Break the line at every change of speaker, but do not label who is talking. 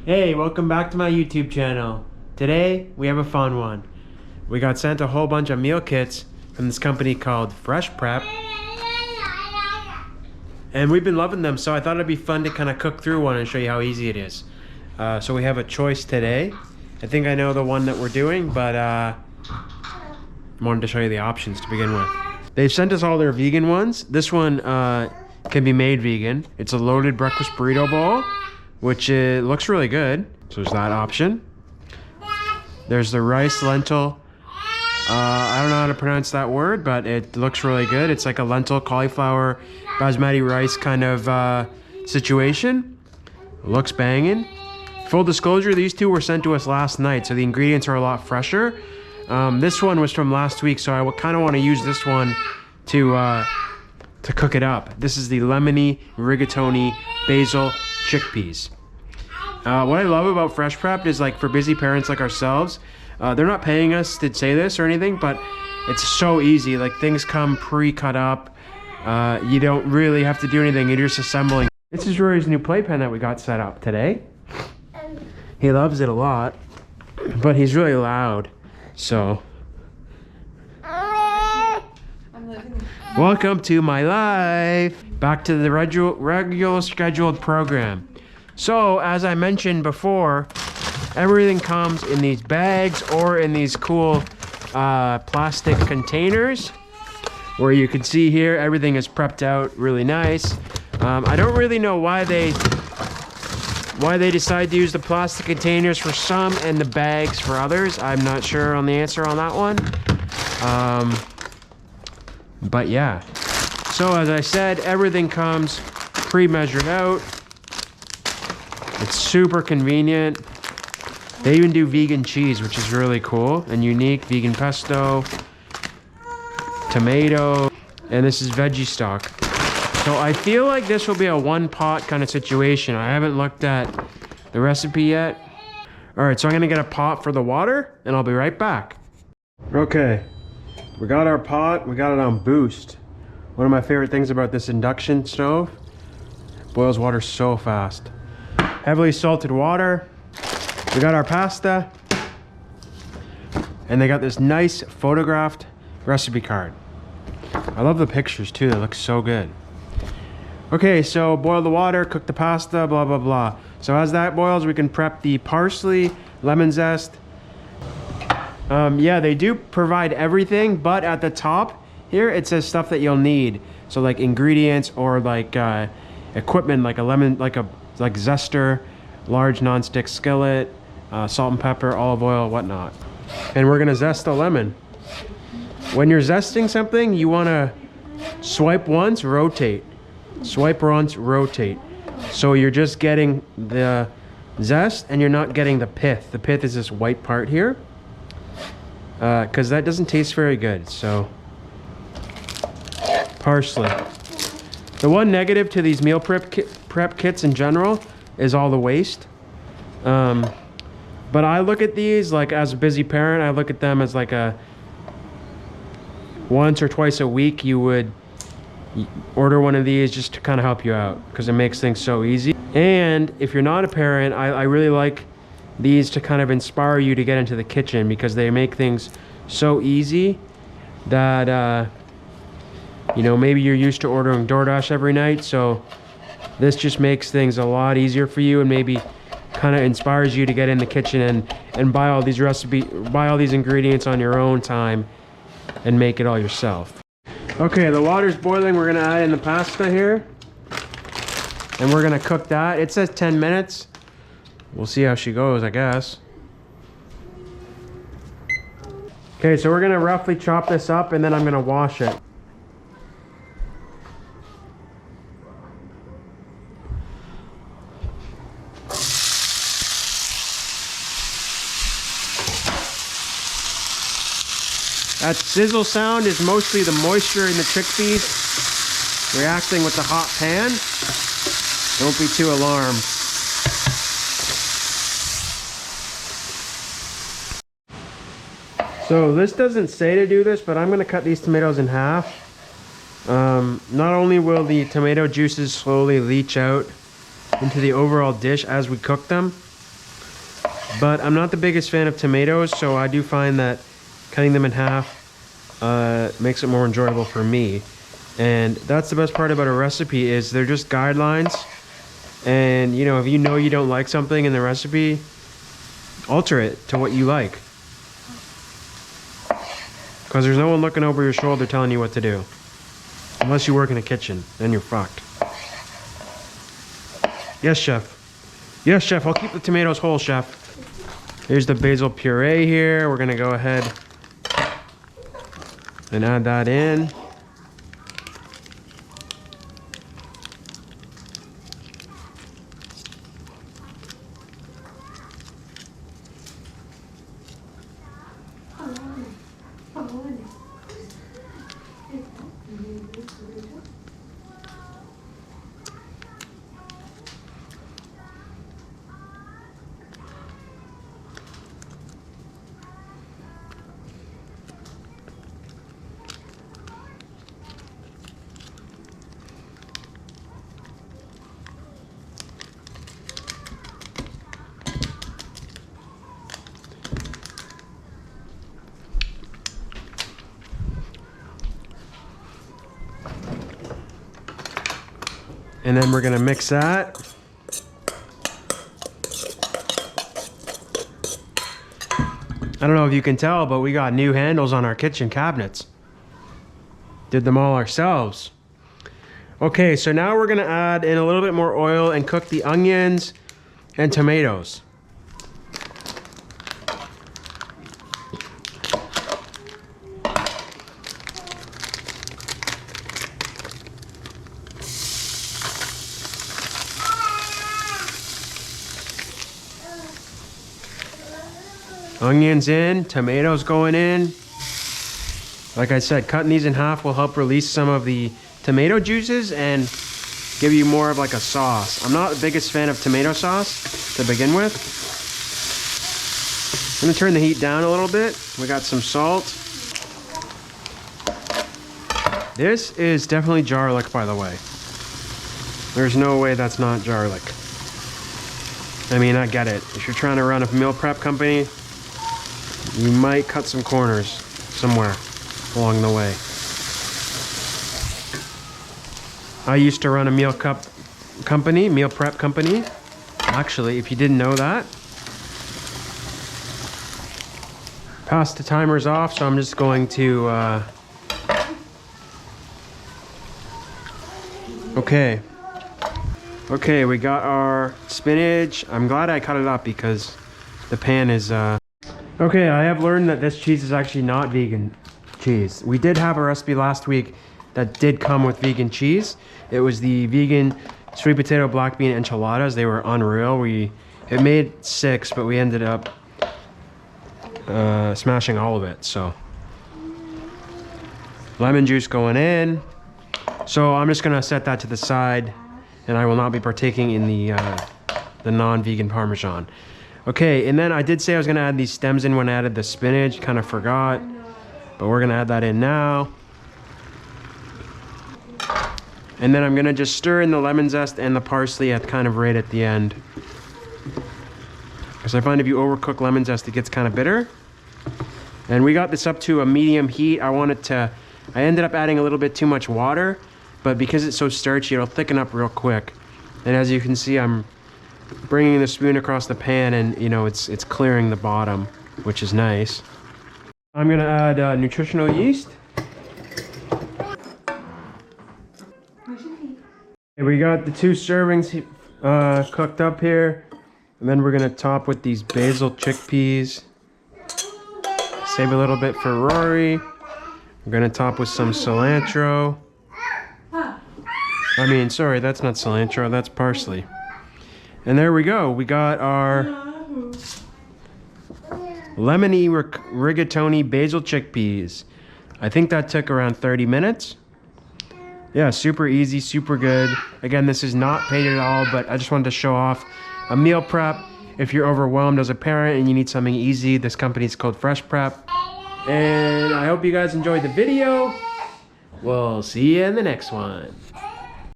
Hey, welcome back to my YouTube channel. Today, we have a fun one. We got sent a whole bunch of meal kits from this company called Fresh Prep. And we've been loving them, so I thought it'd be fun to kind of cook through one and show you how easy it is. So we have a choice today. I think I know the one that we're doing, but I wanted to show you the options to begin with. They've sent us all their vegan ones. This one can be made vegan. It's a loaded breakfast burrito bowl, which looks really good. So there's that option. There's the rice lentil. I don't know how to pronounce that word, but it looks really good. It's like a lentil, cauliflower, basmati rice kind of situation. Looks banging. Full disclosure, these two were sent to us last night, so the ingredients are a lot fresher. This one was from last week, so I kind of want to use this one to cook it up. This is the lemony rigatoni basil chickpeas. What I love about Fresh Prep is, like, for busy parents like ourselves, they're not paying us to say this or anything, but it's so easy. Like, things come pre-cut up. You don't really have to do anything. You're just assembling. This is Rory's new playpen that we got set up today. He loves it a lot, but he's really loud. So, welcome to my life. Back to the regular scheduled program. So, as I mentioned before, everything comes in these bags or in these cool plastic containers, where you can see here everything is prepped out really nice. I don't really know why they decide to use the plastic containers for some and the bags for others. I'm not sure on the answer on that one. But yeah. So as I said, everything comes pre-measured out. It's super convenient. They even do vegan cheese, which is really cool and unique. Vegan pesto, tomato, and this is veggie stock. So I feel like this will be a one-pot kind of situation. I haven't looked at the recipe yet. All right, so I'm gonna get a pot for the water, and I'll be right back. Okay, we got our pot. We got it on boost. One of my favorite things about this induction stove, boils water so fast. Heavily salted water. We got our pasta, and they got this nice photographed recipe card. I love the pictures too, they look so good. Okay, so boil the water, cook the pasta, blah, blah, blah. So as that boils, we can prep the parsley, lemon zest. Yeah, they do provide everything, but at the top here, it says stuff that you'll need. So like ingredients or like equipment, like a lemon, like zester, large non-stick skillet, salt and pepper, olive oil, whatnot. And we're gonna zest a lemon. When you're zesting something, you wanna swipe once, rotate. Swipe once, rotate. So you're just getting the zest and you're not getting the pith. The pith is this white part here. Because that doesn't taste very good, so. Parsley. The one negative to these meal prep kits in general is all the waste. But I look at these, like, as a busy parent, I look at them as like a once or twice a week you would order one of these just to kind of help you out, because it makes things so easy. And if you're not a parent, I really like these to kind of inspire you to get into the kitchen, because they make things so easy that you know, maybe you're used to ordering DoorDash every night, so this just makes things a lot easier for you and maybe kind of inspires you to get in the kitchen and buy all these ingredients on your own time and make it all yourself. Okay, the water's boiling. We're gonna add in the pasta here, and we're gonna cook that. It says 10 minutes. We'll see how she goes, I guess. Okay, so we're gonna roughly chop this up, and then I'm gonna wash it. That sizzle sound is mostly the moisture in the chickpeas reacting with the hot pan. Don't be too alarmed. So this doesn't say to do this, but I'm going to cut these tomatoes in half. Not only will the tomato juices slowly leach out into the overall dish as we cook them, But I'm not the biggest fan of tomatoes, so I do find that cutting them in half makes it more enjoyable for me. And that's the best part about a recipe, is they're just guidelines. And you know, if you know you don't like something in the recipe, alter it to what you like. Because there's no one looking over your shoulder telling you what to do. Unless you work in a kitchen, then you're fucked. Yes, chef. Yes, chef, I'll keep the tomatoes whole, chef. Here's the basil puree here. We're gonna go ahead and add that in. And then we're gonna mix that. I don't know if you can tell, but we got new handles on our kitchen cabinets. Did them all ourselves. Okay, so now we're gonna add in a little bit more oil and cook the onions and tomatoes. Onions in, tomatoes going in. Like I said, cutting these in half will help release some of the tomato juices and give you more of like a sauce. I'm not the biggest fan of tomato sauce to begin with. I'm gonna turn the heat down a little bit. We got some salt. This is definitely garlic, by the way. There's no way that's not garlic. I mean, I get it. If you're trying to run a meal prep company, you might cut some corners somewhere along the way. I used to run a meal prep company. Actually, if you didn't know that. Past the timer's off, so I'm just going to, Okay, we got our spinach. I'm glad I cut it up because the pan is, Okay, I have learned that this cheese is actually not vegan cheese. We did have a recipe last week that did come with vegan cheese. It was the vegan sweet potato black bean enchiladas. They were unreal. It made 6, but we ended up smashing all of it. So lemon juice going in. So I'm just gonna set that to the side, and I will not be partaking in the non-vegan Parmesan. Okay, and then I did say I was gonna add these stems in when I added the spinach, kind of forgot, but we're gonna add that in now. And then I'm gonna just stir in the lemon zest and the parsley at kind of right at the end. Because I find if you overcook lemon zest, it gets kind of bitter. And we got this up to a medium heat. I ended up adding a little bit too much water, but because it's so starchy, it'll thicken up real quick. And as you can see, I'm bringing the spoon across the pan, and you know, it's clearing the bottom, which is nice. I'm gonna add nutritional yeast. We got the 2 servings cooked up here, and then we're gonna top with these basil chickpeas. Save a little bit for Rory. We're gonna top with some cilantro. I mean, sorry, that's not cilantro, that's parsley. And there we go. We got our lemony rigatoni basil chickpeas. I think that took around 30 minutes. Yeah, super easy, super good. Again, this is not paid at all, but I just wanted to show off a meal prep. If you're overwhelmed as a parent and you need something easy, this company is called Fresh Prep. And I hope you guys enjoyed the video. We'll see you in the next one.